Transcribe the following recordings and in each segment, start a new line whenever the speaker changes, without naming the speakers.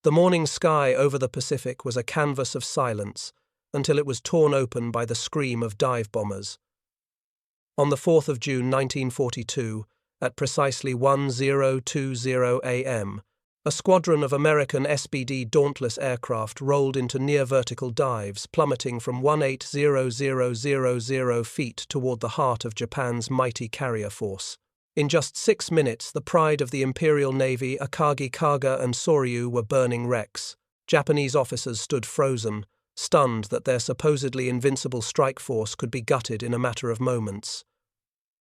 The morning sky over the Pacific was a canvas of silence until it was torn open by the scream of dive bombers. On the 4th of June 1942, at precisely 10:20 a.m., a squadron of American SBD Dauntless aircraft rolled into near-vertical dives, plummeting from 18,000 feet toward the heart of Japan's mighty carrier force. In just 6 minutes, the pride of the Imperial Navy, Akagi Kaga and Soryu, were burning wrecks. Japanese officers stood frozen, stunned that their supposedly invincible strike force could be gutted in a matter of moments.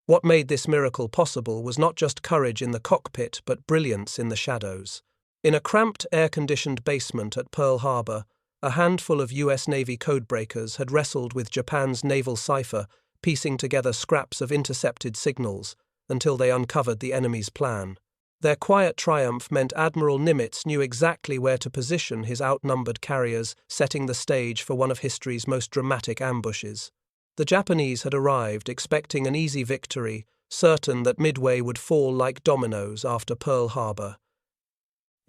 What made this miracle possible was not just courage in the cockpit, but brilliance in the shadows. In a cramped, air-conditioned basement at Pearl Harbor, a handful of U.S. Navy codebreakers had wrestled with Japan's naval cipher, piecing together scraps of intercepted signals until they uncovered the enemy's plan. Their quiet triumph meant Admiral Nimitz knew exactly where to position his outnumbered carriers, setting the stage for one of history's most dramatic ambushes. The Japanese had arrived expecting an easy victory, certain that Midway would fall like dominoes after Pearl Harbor.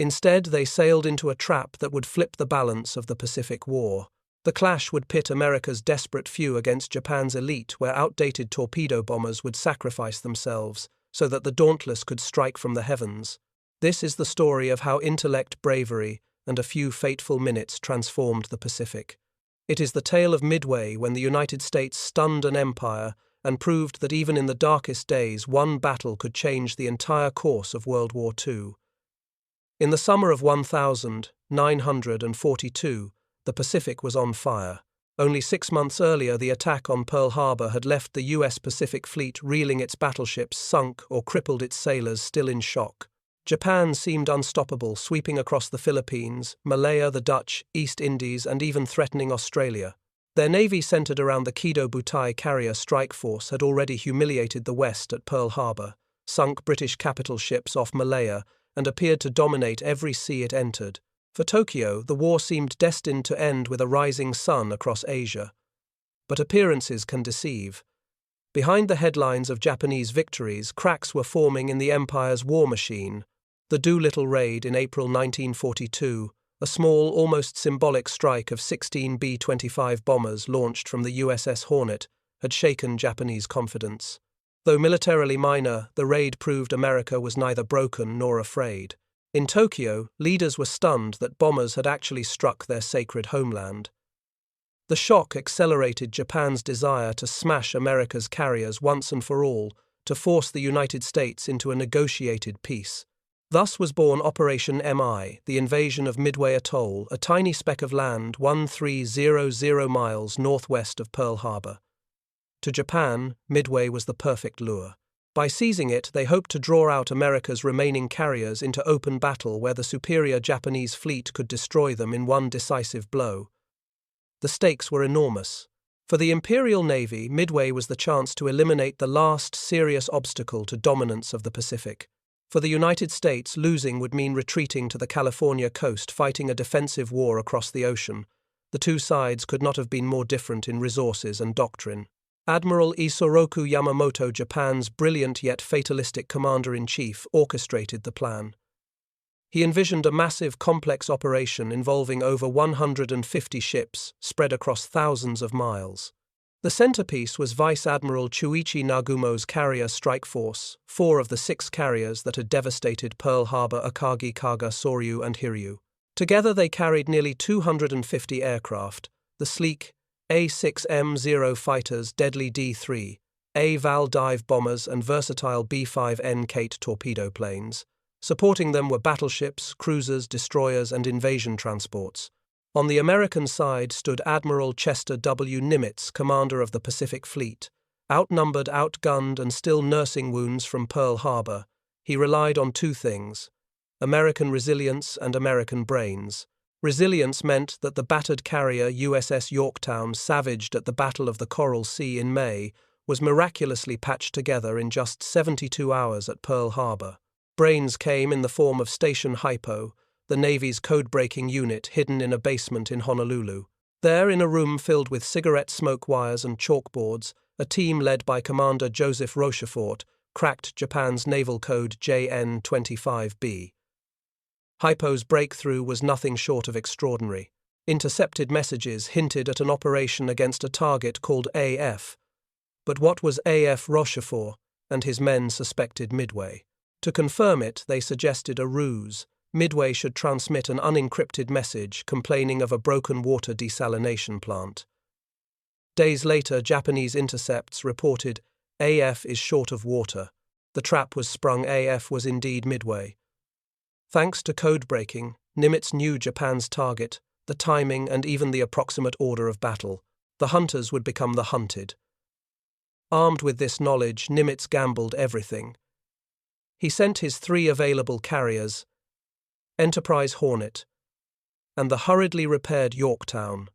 Instead, they sailed into a trap that would flip the balance of the Pacific War. The clash would pit America's desperate few against Japan's elite, where outdated torpedo bombers would sacrifice themselves so that the Dauntless could strike from the heavens. This is the story of how intellect, bravery, and a few fateful minutes transformed the Pacific. It is the tale of Midway, when the United States stunned an empire and proved that even in the darkest days, one battle could change the entire course of World War II. In the summer of 1942, the Pacific was on fire. Only 6 months earlier, the attack on Pearl Harbor had left the U.S. Pacific Fleet reeling, its battleships sunk or crippled, its sailors still in shock. Japan seemed unstoppable, sweeping across the Philippines, Malaya, the Dutch, East Indies, and even threatening Australia. Their navy, centered around the Kido Butai carrier strike force, had already humiliated the West at Pearl Harbor, sunk British capital ships off Malaya, and appeared to dominate every sea it entered. For Tokyo, the war seemed destined to end with a rising sun across Asia. But appearances can deceive. Behind the headlines of Japanese victories, cracks were forming in the empire's war machine. The Doolittle raid in April 1942, a small, almost symbolic strike of 16 B-25 bombers launched from the USS Hornet, had shaken Japanese confidence. Though militarily minor, the raid proved America was neither broken nor afraid. In Tokyo, leaders were stunned that bombers had actually struck their sacred homeland. The shock accelerated Japan's desire to smash America's carriers once and for all, to force the United States into a negotiated peace. Thus was born Operation MI, the invasion of Midway Atoll, a tiny speck of land 1300 miles northwest of Pearl Harbor. To Japan, Midway was the perfect lure. By seizing it, they hoped to draw out America's remaining carriers into open battle where the superior Japanese fleet could destroy them in one decisive blow. The stakes were enormous. For the Imperial Navy, Midway was the chance to eliminate the last serious obstacle to dominance of the Pacific. For the United States, losing would mean retreating to the California coast, fighting a defensive war across the ocean. The two sides could not have been more different in resources and doctrine. Admiral Isoroku Yamamoto, Japan's brilliant yet fatalistic commander-in-chief, orchestrated the plan. He envisioned a massive, complex operation involving over 150 ships spread across thousands of miles. The centerpiece was Vice Admiral Chuichi Nagumo's carrier strike force, 4 of the 6 carriers that had devastated Pearl Harbor: Akagi, Kaga, Soryu, and Hiryu. Together they carried nearly 250 aircraft, the sleek A-6M0 fighters, deadly D-3, A-Val dive bombers, and versatile B-5N Kate torpedo planes. Supporting them were battleships, cruisers, destroyers, and invasion transports. On the American side stood Admiral Chester W. Nimitz, commander of the Pacific Fleet. Outnumbered, outgunned, and still nursing wounds from Pearl Harbor, he relied on 2 things: American resilience and American brains. Resilience meant that the battered carrier USS Yorktown, savaged at the Battle of the Coral Sea in May, was miraculously patched together in just 72 hours at Pearl Harbor. Brains came in the form of Station Hypo, the Navy's code-breaking unit hidden in a basement in Honolulu. There, in a room filled with cigarette smoke wires and chalkboards, a team led by Commander Joseph Rochefort cracked Japan's naval code JN-25B. Hypo's breakthrough was nothing short of extraordinary. Intercepted messages hinted at an operation against a target called AF. But what was AF Rochefort and his men suspected Midway? To confirm it, they suggested a ruse. Midway should transmit an unencrypted message complaining of a broken water desalination plant. Days later, Japanese intercepts reported AF is short of water. The trap was sprung. AF was indeed Midway. Thanks to code breaking, Nimitz knew Japan's target, the timing, and even the approximate order of battle. The hunters would become the hunted. Armed with this knowledge, Nimitz gambled everything. He sent his 3 available carriers, Enterprise Hornet, and the hurriedly repaired Yorktown,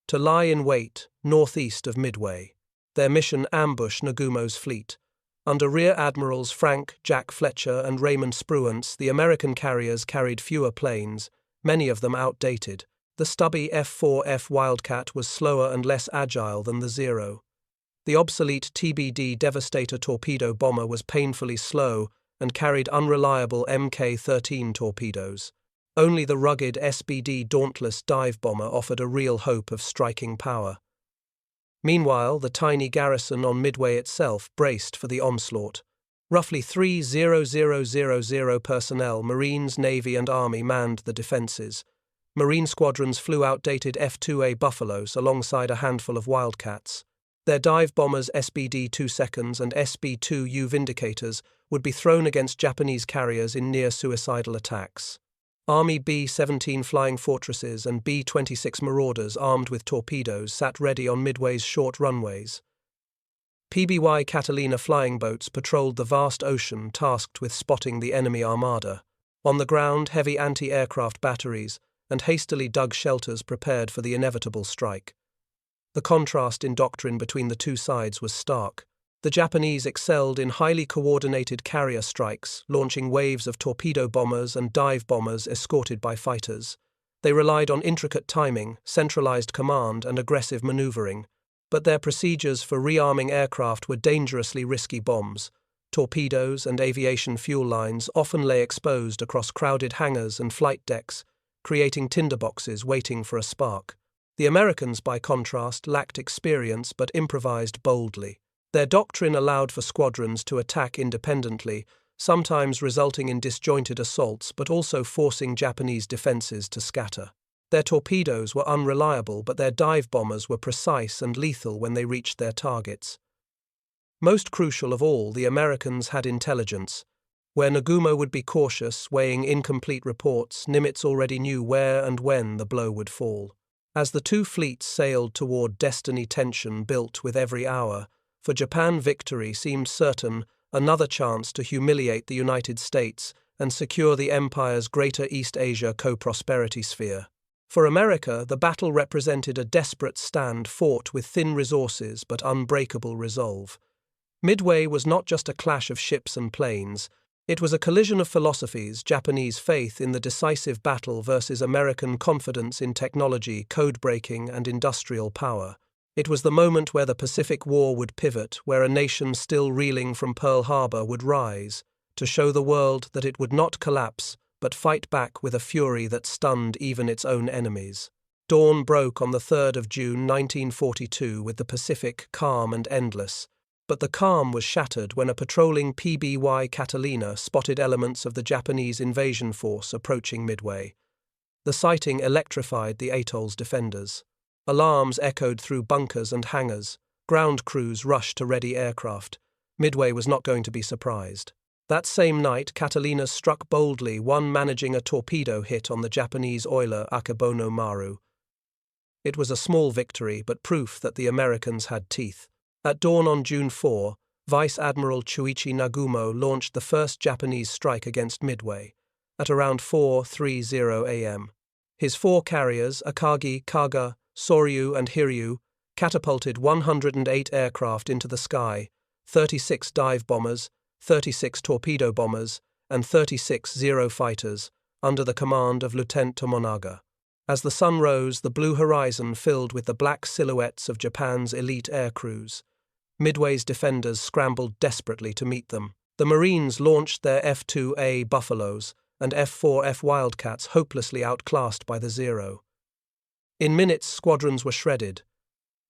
to lie in wait northeast of Midway. Their mission: ambush Nagumo's fleet. Under Rear Admirals Frank Jack Fletcher and Raymond Spruance, the American carriers carried fewer planes, many of them outdated. The stubby F-4F Wildcat was slower and less agile than the Zero. The obsolete TBD Devastator torpedo bomber was painfully slow and carried unreliable Mk-13 torpedoes. Only the rugged SBD Dauntless dive bomber offered a real hope of striking power. Meanwhile, the tiny garrison on Midway itself braced for the onslaught. Roughly 3,000 personnel, Marines, Navy, and Army, manned the defenses. Marine squadrons flew outdated F-2A Buffaloes alongside a handful of Wildcats. Their dive bombers SBD-2 Seconds and SB-2U Vindicators would be thrown against Japanese carriers in near-suicidal attacks. Army B-17 Flying Fortresses and B-26 Marauders armed with torpedoes sat ready on Midway's short runways. PBY Catalina flying boats patrolled the vast ocean, tasked with spotting the enemy armada. On the ground, heavy anti-aircraft batteries and hastily dug shelters prepared for the inevitable strike. The contrast in doctrine between the two sides was stark. The Japanese excelled in highly coordinated carrier strikes, launching waves of torpedo bombers and dive bombers escorted by fighters. They relied on intricate timing, centralized command, and aggressive maneuvering, but their procedures for rearming aircraft were dangerously risky bombs. Torpedoes and aviation fuel lines often lay exposed across crowded hangars and flight decks, creating tinderboxes waiting for a spark. The Americans, by contrast, lacked experience but improvised boldly. Their doctrine allowed for squadrons to attack independently, sometimes resulting in disjointed assaults but also forcing Japanese defenses to scatter. Their torpedoes were unreliable, but their dive bombers were precise and lethal when they reached their targets. Most crucial of all, the Americans had intelligence. Where Nagumo would be cautious, weighing incomplete reports, Nimitz already knew where and when the blow would fall. As the two fleets sailed toward destiny, tension built with every hour. For Japan, victory seemed certain, another chance to humiliate the United States and secure the empire's Greater East Asia co-prosperity sphere. For America, the battle represented a desperate stand fought with thin resources but unbreakable resolve. Midway was not just a clash of ships and planes. It was a collision of philosophies: Japanese faith in the decisive battle versus American confidence in technology, code-breaking, and industrial power. It was the moment where the Pacific War would pivot, where a nation still reeling from Pearl Harbor would rise, to show the world that it would not collapse, but fight back with a fury that stunned even its own enemies. Dawn broke on the 3rd of June 1942 with the Pacific calm and endless. But the calm was shattered when a patrolling PBY Catalina spotted elements of the Japanese invasion force approaching Midway. The sighting electrified the atoll's defenders. Alarms echoed through bunkers and hangars. Ground crews rushed to ready aircraft. Midway was not going to be surprised. That same night, Catalina struck boldly, one managing a torpedo hit on the Japanese oiler Akebono Maru. It was a small victory, but proof that the Americans had teeth. At dawn on June 4, Vice Admiral Chuichi Nagumo launched the first Japanese strike against Midway, at around 4:30 a.m. His 4 carriers, Akagi, Kaga, Soryu, and Hiryu, catapulted 108 aircraft into the sky, 36 dive bombers, 36 torpedo bombers, and 36 Zero fighters, under the command of Lieutenant Tomonaga. As the sun rose, the blue horizon filled with the black silhouettes of Japan's elite air crews. Midway's defenders scrambled desperately to meet them. The Marines launched their F-2A Buffaloes, and F-4F Wildcats hopelessly outclassed by the Zero. In minutes, squadrons were shredded.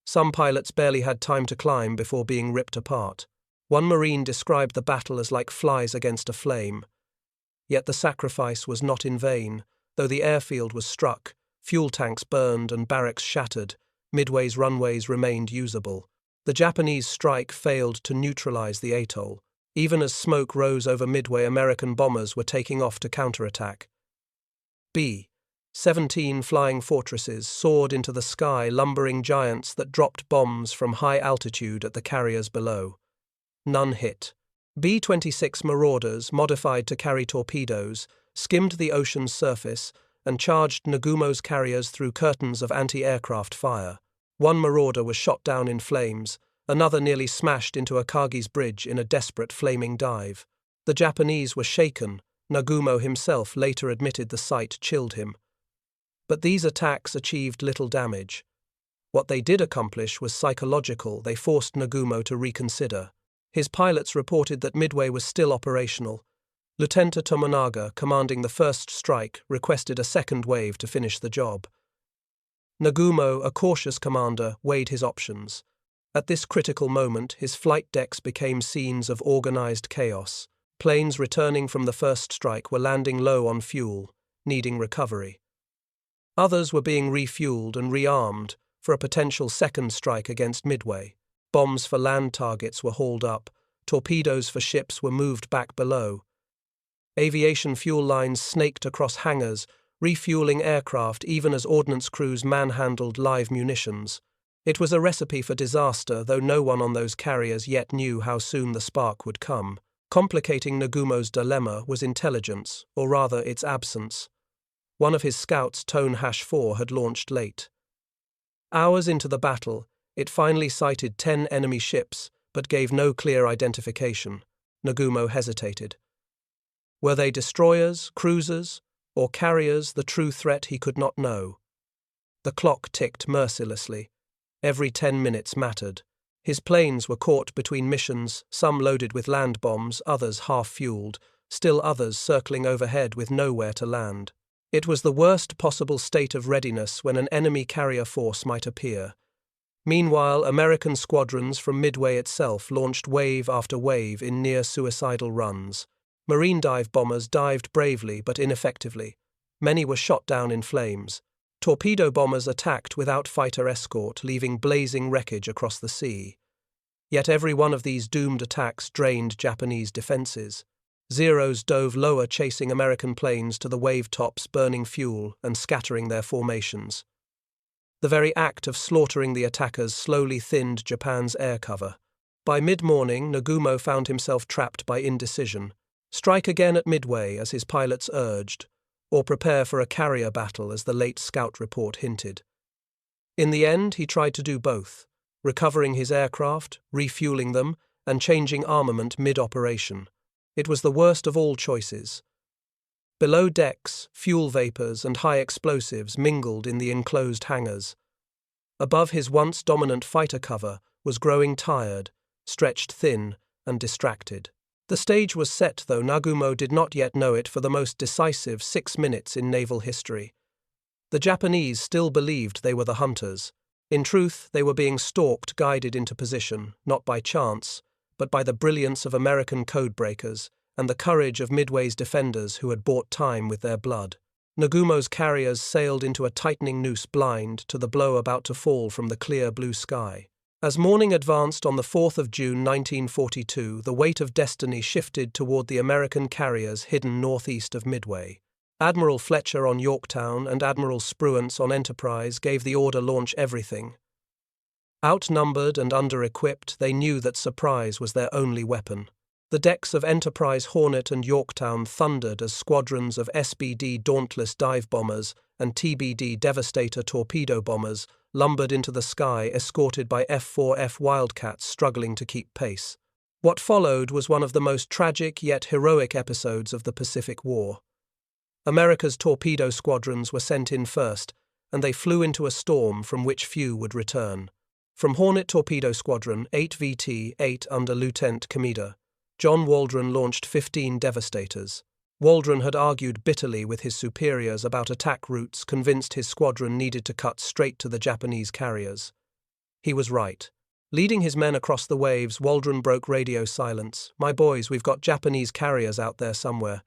Some pilots barely had time to climb before being ripped apart. One Marine described the battle as like flies against a flame. Yet the sacrifice was not in vain. Though the airfield was struck, fuel tanks burned and barracks shattered, Midway's runways remained usable. The Japanese strike failed to neutralize the atoll. Even as smoke rose over Midway, American bombers were taking off to counterattack. 17 flying fortresses soared into the sky, lumbering giants that dropped bombs from high altitude at the carriers below. None hit. B-26 Marauders, modified to carry torpedoes, skimmed the ocean's surface and charged Nagumo's carriers through curtains of anti-aircraft fire. One Marauder was shot down in flames, another nearly smashed into Akagi's bridge in a desperate flaming dive. The Japanese were shaken. Nagumo himself later admitted the sight chilled him. But these attacks achieved little damage. What they did accomplish was psychological. They forced Nagumo to reconsider. His pilots reported that Midway was still operational. Lieutenant Tomonaga, commanding the first strike, requested a second wave to finish the job. Nagumo, a cautious commander, weighed his options. At this critical moment, his flight decks became scenes of organized chaos. Planes returning from the first strike were landing low on fuel, needing recovery. Others were being refueled and rearmed for a potential second strike against Midway. Bombs for land targets were hauled up. Torpedoes for ships were moved back below. Aviation fuel lines snaked across hangars, refueling aircraft even as ordnance crews manhandled live munitions. It was a recipe for disaster, though no one on those carriers yet knew how soon the spark would come. Complicating Nagumo's dilemma was intelligence, or rather its absence. One of his scouts, Tone #4, had launched late. Hours into the battle, it finally sighted 10 enemy ships, but gave no clear identification. Nagumo hesitated. Were they destroyers, cruisers, or carriers? The true threat he could not know. The clock ticked mercilessly. Every 10 minutes mattered. His planes were caught between missions, some loaded with land bombs, others half-fueled, still others circling overhead with nowhere to land. It was the worst possible state of readiness when an enemy carrier force might appear. Meanwhile, American squadrons from Midway itself launched wave after wave in near-suicidal runs. Marine dive bombers dived bravely but ineffectively. Many were shot down in flames. Torpedo bombers attacked without fighter escort, leaving blazing wreckage across the sea. Yet every one of these doomed attacks drained Japanese defenses. Zeros dove lower, chasing American planes to the wave tops, burning fuel and scattering their formations. The very act of slaughtering the attackers slowly thinned Japan's air cover. By mid-morning, Nagumo found himself trapped by indecision. Strike again at Midway, as his pilots urged, or prepare for a carrier battle, as the late scout report hinted. In the end, he tried to do both, recovering his aircraft, refueling them, and changing armament mid-operation. It was the worst of all choices. Below decks, fuel vapors and high explosives mingled in the enclosed hangars. Above, his once dominant fighter cover was growing tired, stretched thin, and distracted. The stage was set, though Nagumo did not yet know it, for the most decisive 6 minutes in naval history. The Japanese still believed they were the hunters. In truth, they were being stalked, guided into position, not by chance, but by the brilliance of American codebreakers and the courage of Midway's defenders who had bought time with their blood. Nagumo's carriers sailed into a tightening noose, blind to the blow about to fall from the clear blue sky. As morning advanced on the 4th of June 1942, the weight of destiny shifted toward the American carriers hidden northeast of Midway. Admiral Fletcher on Yorktown and Admiral Spruance on Enterprise gave the order launch everything. Outnumbered and under-equipped, they knew that surprise was their only weapon. The decks of Enterprise Hornet and Yorktown thundered as squadrons of SBD Dauntless dive bombers and TBD Devastator torpedo bombers lumbered into the sky, escorted by F-4F Wildcats struggling to keep pace. What followed was one of the most tragic yet heroic episodes of the Pacific War. America's torpedo squadrons were sent in first, and they flew into a storm from which few would return. From Hornet Torpedo Squadron 8VT-8 under Lieutenant Kameda, John Waldron launched 15 Devastators. Waldron had argued bitterly with his superiors about attack routes, convinced his squadron needed to cut straight to the Japanese carriers. He was right. Leading his men across the waves, Waldron broke radio silence. "My boys, we've got Japanese carriers out there somewhere.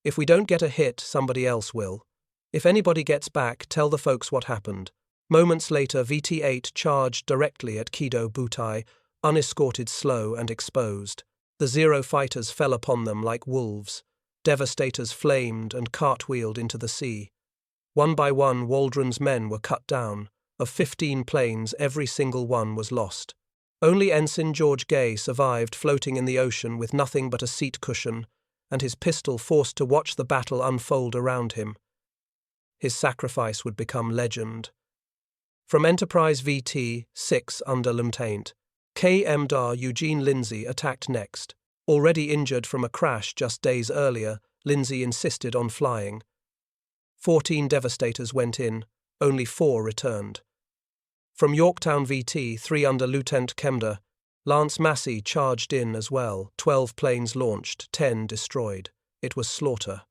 If we don't get a hit, somebody else will. If anybody gets back, tell the folks what happened." Moments later, VT-8 charged directly at Kido Butai, unescorted, slow and exposed. The Zero fighters fell upon them like wolves. Devastators flamed and cartwheeled into the sea. One by one, Waldron's men were cut down. Of 15 planes, every single one was lost. Only Ensign George Gay survived, floating in the ocean with nothing but a seat cushion, and his pistol forced to watch the battle unfold around him. His sacrifice would become legend. From Enterprise VT-6 under Lieutenant K.M.Dar Eugene Lindsay attacked next. Already injured from a crash just days earlier, Lindsay insisted on flying. 14 devastators went in, only 4 returned. From Yorktown VT-3 under Lieutenant Kemder, Lance Massey charged in as well. 12 planes launched, 10 destroyed. It was slaughter.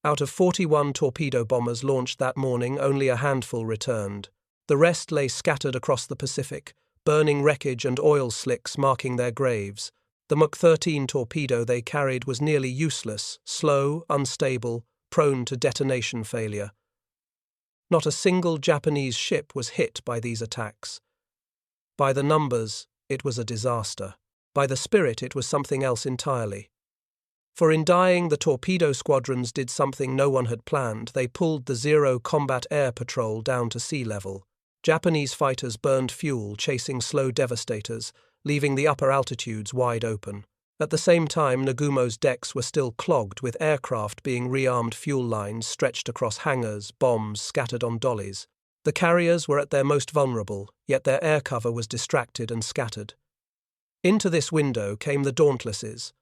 Out of 41 torpedo bombers launched that morning, only a handful returned. The rest lay scattered across the Pacific, burning wreckage and oil slicks marking their graves. The Mach 13 torpedo they carried was nearly useless, slow, unstable, prone to detonation failure. Not a single Japanese ship was hit by these attacks. By the numbers, it was a disaster. By the spirit, it was something else entirely. For in dying, the torpedo squadrons did something no one had planned. They pulled the Zero combat air patrol down to sea level. Japanese fighters burned fuel, chasing slow devastators, leaving the upper altitudes wide open. At the same time, Nagumo's decks were still clogged with aircraft being rearmed, fuel lines stretched across hangars, bombs scattered on dollies. The carriers were at their most vulnerable, yet their air cover was distracted and scattered. Into this window came the Dauntlesses.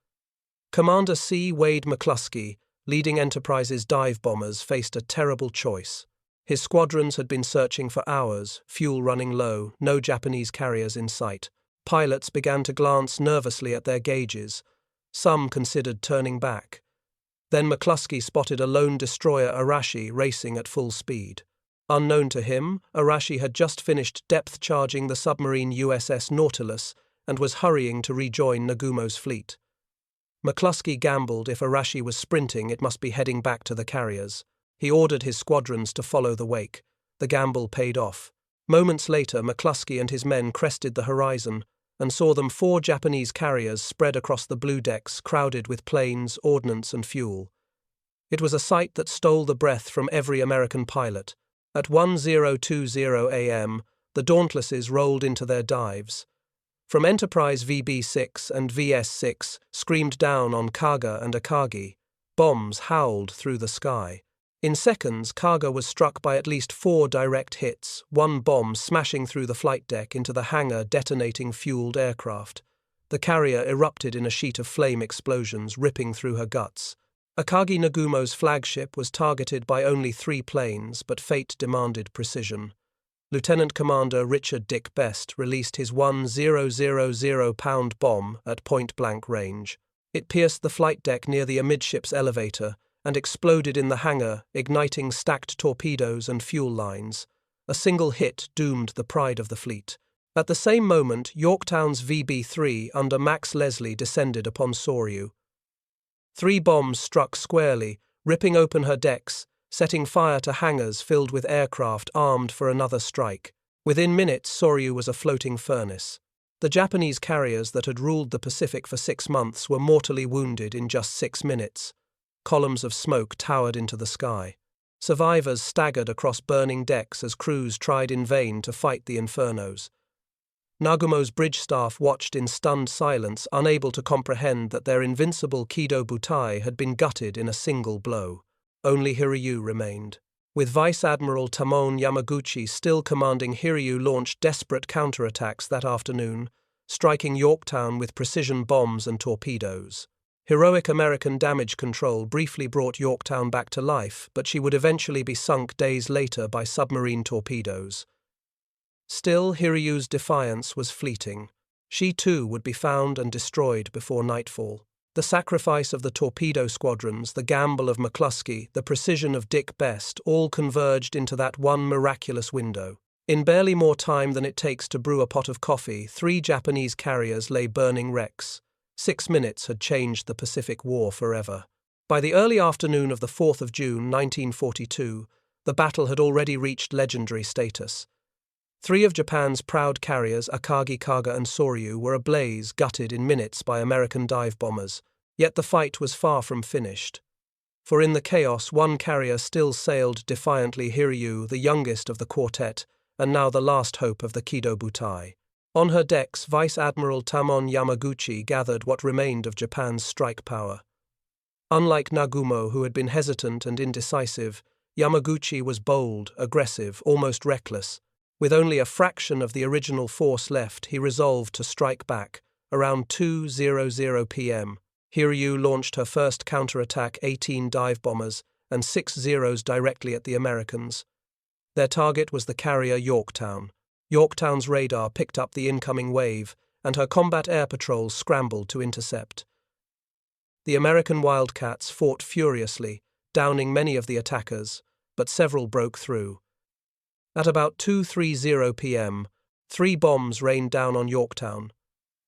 Commander C. Wade McCluskey, leading Enterprise's dive bombers, faced a terrible choice. His squadrons had been searching for hours, fuel running low, no Japanese carriers in sight. Pilots began to glance nervously at their gauges. Some considered turning back. Then McCluskey spotted a lone destroyer Arashi racing at full speed. Unknown to him, Arashi had just finished depth charging the submarine USS Nautilus and was hurrying to rejoin Nagumo's fleet. McCluskey gambled if Arashi was sprinting, it must be heading back to the carriers. He ordered his squadrons to follow the wake. The gamble paid off. Moments later, McCluskey and his men crested the horizon and saw them 4 Japanese carriers spread across the blue decks, crowded with planes, ordnance and fuel. It was a sight that stole the breath from every American pilot. At 10:20 a.m., the Dauntlesses rolled into their dives. From Enterprise VB-6 and VS-6 screamed down on Kaga and Akagi. Bombs howled through the sky. In seconds, Kaga was struck by at least 4 direct hits, one bomb smashing through the flight deck into the hangar, detonating fueled aircraft. The carrier erupted in a sheet of flame explosions, ripping through her guts. Akagi Nagumo's flagship was targeted by only 3 planes, but fate demanded precision. Lieutenant Commander Richard Dick Best released his 1,000-pound bomb at point-blank range. It pierced the flight deck near the amidships elevator and exploded in the hangar, igniting stacked torpedoes and fuel lines. A single hit doomed the pride of the fleet. At the same moment, Yorktown's VB-3 under Max Leslie descended upon Soryu. 3 bombs struck squarely, ripping open her decks, setting fire to hangars filled with aircraft armed for another strike. Within minutes, Soryu was a floating furnace. The Japanese carriers that had ruled the Pacific for 6 months were mortally wounded in just 6 minutes. Columns of smoke towered into the sky. Survivors staggered across burning decks as crews tried in vain to fight the infernos. Nagumo's bridge staff watched in stunned silence, unable to comprehend that their invincible Kido Butai had been gutted in a single blow. Only Hiryu remained. With Vice Admiral Tamon Yamaguchi still commanding, Hiryu launched desperate counterattacks that afternoon, striking Yorktown with precision bombs and torpedoes. Heroic American damage control briefly brought Yorktown back to life, but she would eventually be sunk days later by submarine torpedoes. Still, Hiryu's defiance was fleeting. She too would be found and destroyed before nightfall. The sacrifice of the torpedo squadrons, the gamble of McCluskey, the precision of Dick Best, all converged into that one miraculous window. In barely more time than it takes to brew a pot of coffee, 3 Japanese carriers lay burning wrecks. 6 minutes had changed the Pacific War forever. By the early afternoon of the 4th of June, 1942, the battle had already reached legendary status. 3 of Japan's proud carriers, Akagi, Kaga and Soryu, were ablaze, gutted in minutes by American dive bombers. Yet the fight was far from finished. For in the chaos, one carrier still sailed defiantly, Hiryu, the youngest of the quartet, and now the last hope of the Kido Butai. On her decks, Vice Admiral Tamon Yamaguchi gathered what remained of Japan's strike power. Unlike Nagumo, who had been hesitant and indecisive, Yamaguchi was bold, aggressive, almost reckless. With only a fraction of the original force left, he resolved to strike back. Around 2:00 p.m., Hiryu launched her first counterattack, 18 dive bombers, and 6 Zeros directly at the Americans. Their target was the carrier Yorktown. Yorktown's radar picked up the incoming wave, and her combat air patrols scrambled to intercept. The American Wildcats fought furiously, downing many of the attackers, but several broke through. At about 2:30 p.m., 3 bombs rained down on Yorktown.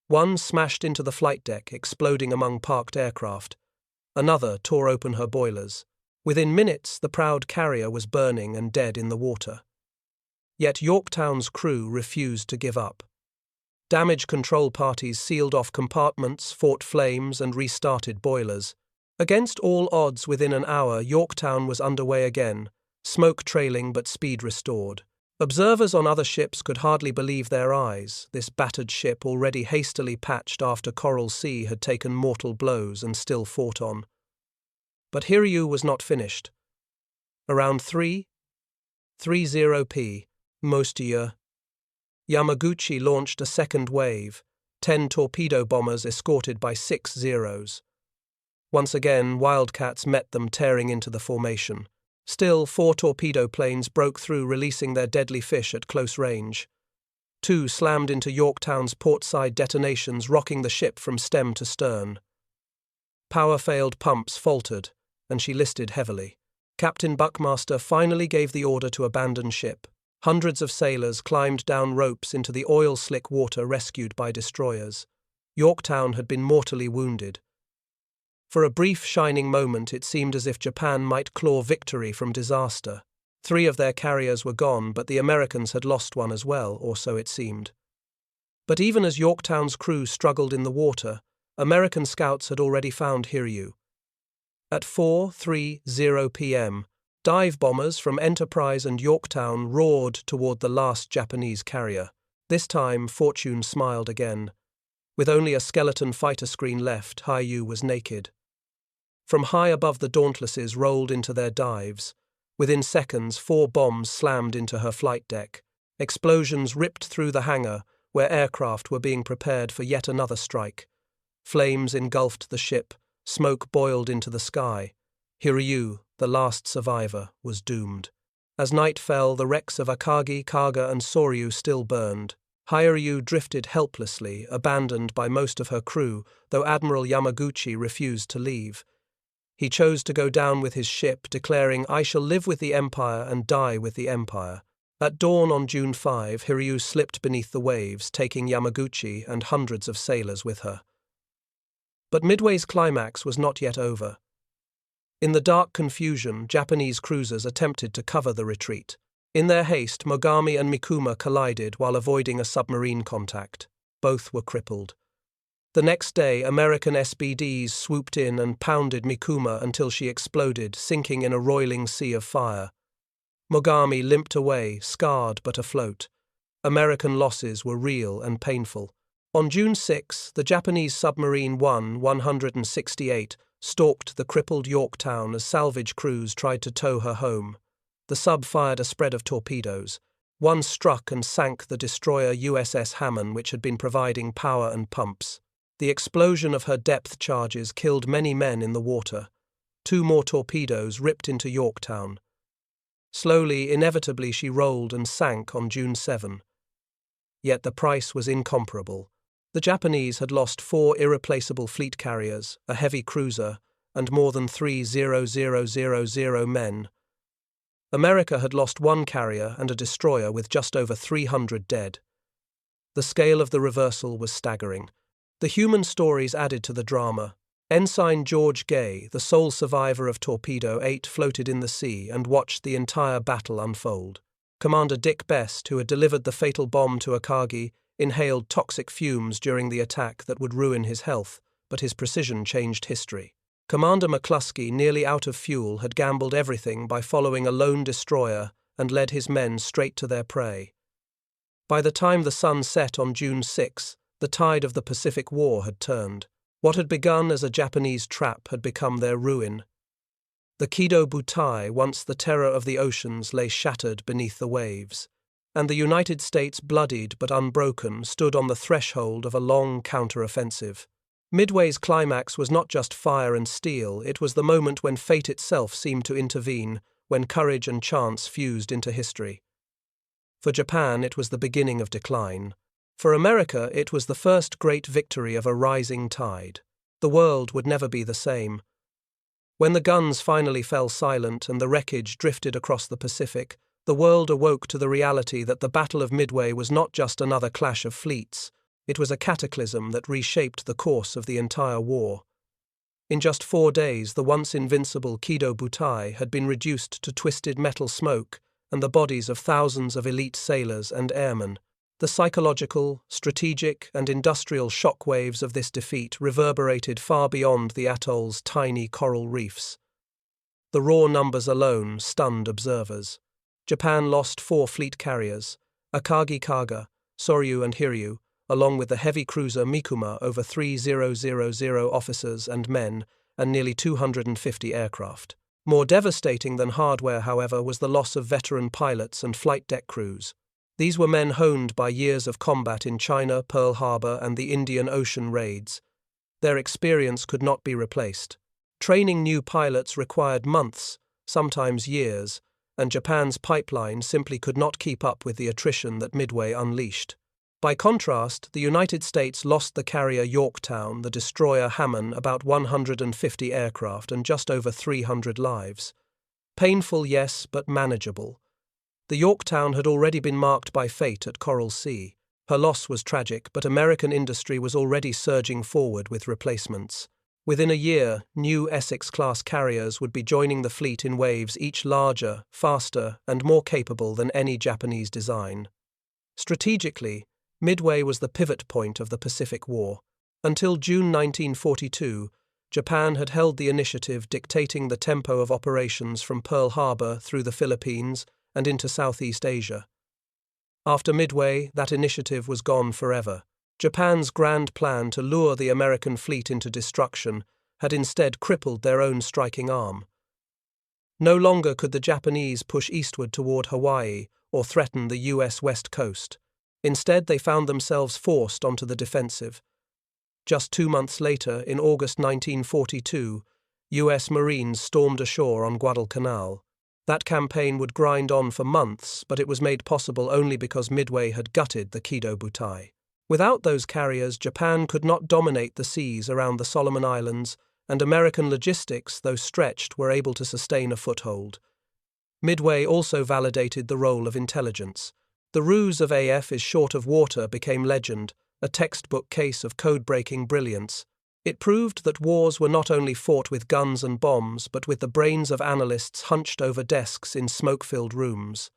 One smashed into the flight deck, exploding among parked aircraft. Another tore open her boilers. Within minutes, the proud carrier was burning and dead in the water. Yet Yorktown's crew refused to give up. Damage control parties sealed off compartments, fought flames, and restarted boilers. Against all odds, within an hour, Yorktown was underway again, smoke trailing but speed restored. Observers on other ships could hardly believe their eyes. This battered ship, already hastily patched after Coral Sea, had taken mortal blows and still fought on. But Hiryu was not finished. Around 3:30 p. Mostiya, Yamaguchi launched a second wave, 10 torpedo bombers escorted by 6 Zeros. Once again, Wildcats met them, tearing into the formation. Still, 4 torpedo planes broke through, releasing their deadly fish at close range. 2 slammed into Yorktown's portside detonations, rocking the ship from stem to stern. Power-failed pumps faltered, and she listed heavily. Captain Buckmaster finally gave the order to abandon ship. Hundreds of sailors climbed down ropes into the oil-slick water, rescued by destroyers. Yorktown had been mortally wounded. For a brief shining moment, it seemed as if Japan might claw victory from disaster. 3 of their carriers were gone, but the Americans had lost one as well, or so it seemed. But even as Yorktown's crew struggled in the water, American scouts had already found Hiryu. At 4:30 p.m., dive bombers from Enterprise and Yorktown roared toward the last Japanese carrier. This time, fortune smiled again. With only a skeleton fighter screen left, Hiryu was naked. From high above, the Dauntlesses rolled into their dives. Within seconds, 4 bombs slammed into her flight deck. Explosions ripped through the hangar, where aircraft were being prepared for yet another strike. Flames engulfed the ship, smoke boiled into the sky. Hiryu, the last survivor, was doomed. As night fell, the wrecks of Akagi, Kaga and Soryu still burned. Hiryu drifted helplessly, abandoned by most of her crew, though Admiral Yamaguchi refused to leave. He chose to go down with his ship, declaring, "I shall live with the Empire and die with the Empire." At dawn on June 5, Hiryu slipped beneath the waves, taking Yamaguchi and hundreds of sailors with her. But Midway's climax was not yet over. In the dark confusion, Japanese cruisers attempted to cover the retreat. In their haste, Mogami and Mikuma collided while avoiding a submarine contact. Both were crippled. The next day, American SBDs swooped in and pounded Mikuma until she exploded, sinking in a roiling sea of fire. Mogami limped away, scarred but afloat. American losses were real and painful. On June 6, the Japanese submarine 168 stalked the crippled Yorktown as salvage crews tried to tow her home. The sub fired a spread of torpedoes. One struck and sank the destroyer USS Hammond, which had been providing power and pumps. The explosion of her depth charges killed many men in the water. 2 more torpedoes ripped into Yorktown. Slowly, inevitably, she rolled and sank on June 7. Yet the price was incomparable. The Japanese had lost 4 irreplaceable fleet carriers, a heavy cruiser, and more than 3,000 men. America had lost 1 carrier and a destroyer with just over 300 dead. The scale of the reversal was staggering. The human stories added to the drama. Ensign George Gay, the sole survivor of Torpedo 8, floated in the sea and watched the entire battle unfold. Commander Dick Best, who had delivered the fatal bomb to Akagi, inhaled toxic fumes during the attack that would ruin his health, but his precision changed history. Commander McCluskey, nearly out of fuel, had gambled everything by following a lone destroyer and led his men straight to their prey. By the time the sun set on June 6, the tide of the Pacific War had turned. What had begun as a Japanese trap had become their ruin. The Kido Butai, once the terror of the oceans, lay shattered beneath the waves, and the United States, bloodied but unbroken, stood on the threshold of a long counter-offensive. Midway's climax was not just fire and steel, it was the moment when fate itself seemed to intervene, when courage and chance fused into history. For Japan, it was the beginning of decline. For America, it was the first great victory of a rising tide. The world would never be the same. When the guns finally fell silent and the wreckage drifted across the Pacific, the world awoke to the reality that the Battle of Midway was not just another clash of fleets. It was a cataclysm that reshaped the course of the entire war. In just 4 days, the once invincible Kido Butai had been reduced to twisted metal smoke and the bodies of thousands of elite sailors and airmen. The psychological, strategic, and industrial shockwaves of this defeat reverberated far beyond the atoll's tiny coral reefs. The raw numbers alone stunned observers. Japan lost 4 fleet carriers, Akagi Kaga, Soryu and Hiryu, along with the heavy cruiser Mikuma, over 3,000 officers and men, and nearly 250 aircraft. More devastating than hardware, however, was the loss of veteran pilots and flight deck crews. These were men honed by years of combat in China, Pearl Harbor, and the Indian Ocean raids. Their experience could not be replaced. Training new pilots required months, sometimes years, and Japan's pipeline simply could not keep up with the attrition that Midway unleashed. By contrast, the United States lost the carrier Yorktown, the destroyer Hammond, about 150 aircraft and just over 300 lives. Painful, yes, but manageable. The Yorktown had already been marked by fate at Coral Sea. Her loss was tragic, but American industry was already surging forward with replacements. Within a year, new Essex-class carriers would be joining the fleet in waves, each larger, faster, and more capable than any Japanese design. Strategically, Midway was the pivot point of the Pacific War. Until June 1942, Japan had held the initiative, dictating the tempo of operations from Pearl Harbor through the Philippines and into Southeast Asia. After Midway, that initiative was gone forever. Japan's grand plan to lure the American fleet into destruction had instead crippled their own striking arm. No longer could the Japanese push eastward toward Hawaii or threaten the U.S. West Coast. Instead, they found themselves forced onto the defensive. Just 2 months later, in August 1942, U.S. Marines stormed ashore on Guadalcanal. That campaign would grind on for months, but it was made possible only because Midway had gutted the Kido Butai. Without those carriers, Japan could not dominate the seas around the Solomon Islands, and American logistics, though stretched, were able to sustain a foothold. Midway also validated the role of intelligence. The ruse of AF is short of water became legend, a textbook case of code-breaking brilliance. It proved that wars were not only fought with guns and bombs, but with the brains of analysts hunched over desks in smoke-filled rooms.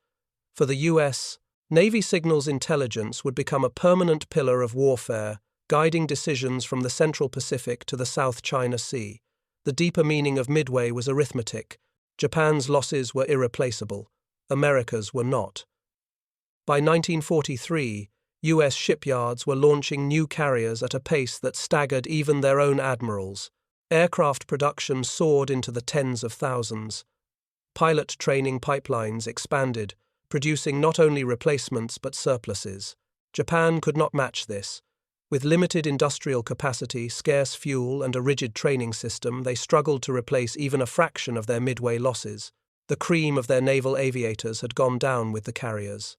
For the U.S., Navy signals intelligence would become a permanent pillar of warfare, guiding decisions from the Central Pacific to the South China Sea. The deeper meaning of Midway was arithmetic. Japan's losses were irreplaceable. America's were not. By 1943, U.S. shipyards were launching new carriers at a pace that staggered even their own admirals. Aircraft production soared into the tens of thousands. Pilot training pipelines expanded, producing not only replacements but surpluses. Japan could not match this. With limited industrial capacity, scarce fuel, and a rigid training system, they struggled to replace even a fraction of their Midway losses. The cream of their naval aviators had gone down with the carriers.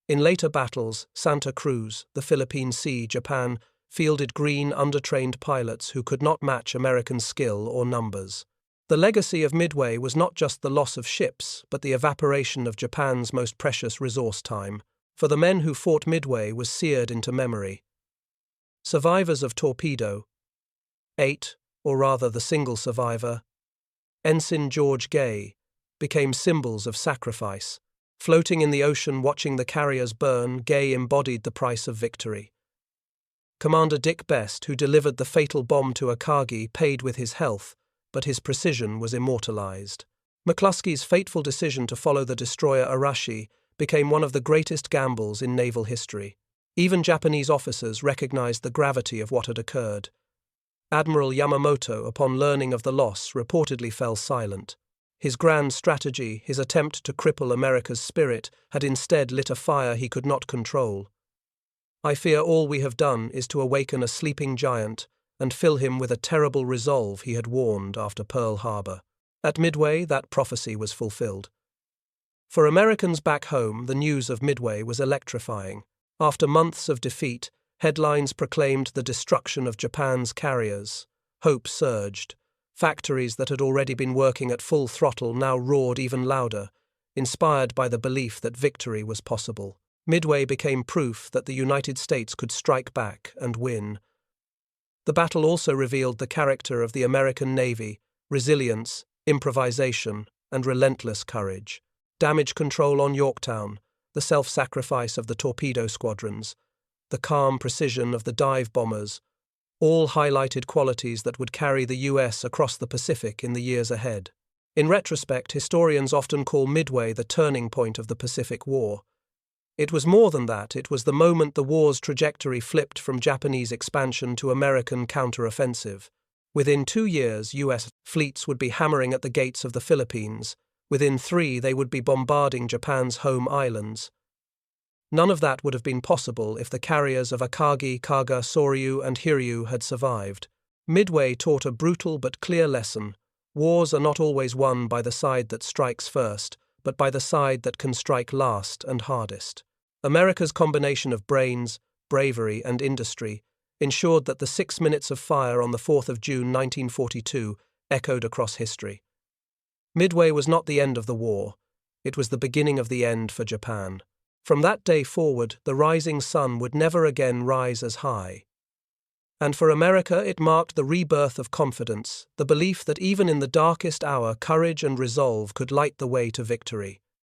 In later battles, Santa Cruz, the Philippine Sea, Japan, fielded green, undertrained pilots who could not match American skill or numbers. The legacy of Midway was not just the loss of ships, but the evaporation of Japan's most precious resource time. For the men who fought Midway was seared into memory. Survivors of Torpedo, 8, or rather the single survivor, Ensign George Gay, became symbols of sacrifice. Floating in the ocean watching the carriers burn, Gay embodied the price of victory. Commander Dick Best, who delivered the fatal bomb to Akagi, paid with his health, but his precision was immortalized. McCluskey's fateful decision to follow the destroyer Arashi became one of the greatest gambles in naval history. Even Japanese officers recognized the gravity of what had occurred. Admiral Yamamoto, upon learning of the loss, reportedly fell silent. His grand strategy, his attempt to cripple America's spirit, had instead lit a fire he could not control. I fear all we have done is to awaken a sleeping giant and fill him with a terrible resolve he had warned after Pearl Harbor. At Midway, that prophecy was fulfilled. For Americans back home, the news of Midway was electrifying. After months of defeat, headlines proclaimed the destruction of Japan's carriers. Hope surged. Factories that had already been working at full throttle now roared even louder, inspired by the belief that victory was possible. Midway became proof that the United States could strike back and win. The battle also revealed the character of the American Navy: resilience, improvisation, and relentless courage. Damage control on Yorktown, the self-sacrifice of the torpedo squadrons, the calm precision of the dive bombers, all highlighted qualities that would carry the US across the Pacific in the years ahead. In retrospect, historians often call Midway the turning point of the Pacific War. It was more than that. It was the moment the war's trajectory flipped from Japanese expansion to American counteroffensive. Within 2 years, US fleets would be hammering at the gates of the Philippines. Within 3, they would be bombarding Japan's home islands. None of that would have been possible if the carriers of Akagi, Kaga, Soryu, and Hiryu had survived. Midway taught a brutal but clear lesson. Wars are not always won by the side that strikes first, but by the side that can strike last and hardest. America's combination of brains, bravery, and industry ensured that the 6 minutes of fire on the 4th of June 1942 echoed across history. Midway was not the end of the war. It was the beginning of the end for Japan. From that day forward, the rising sun would never again rise as high. And for America, it marked the rebirth of confidence, the belief that even in the darkest hour, courage and resolve could light the way to victory.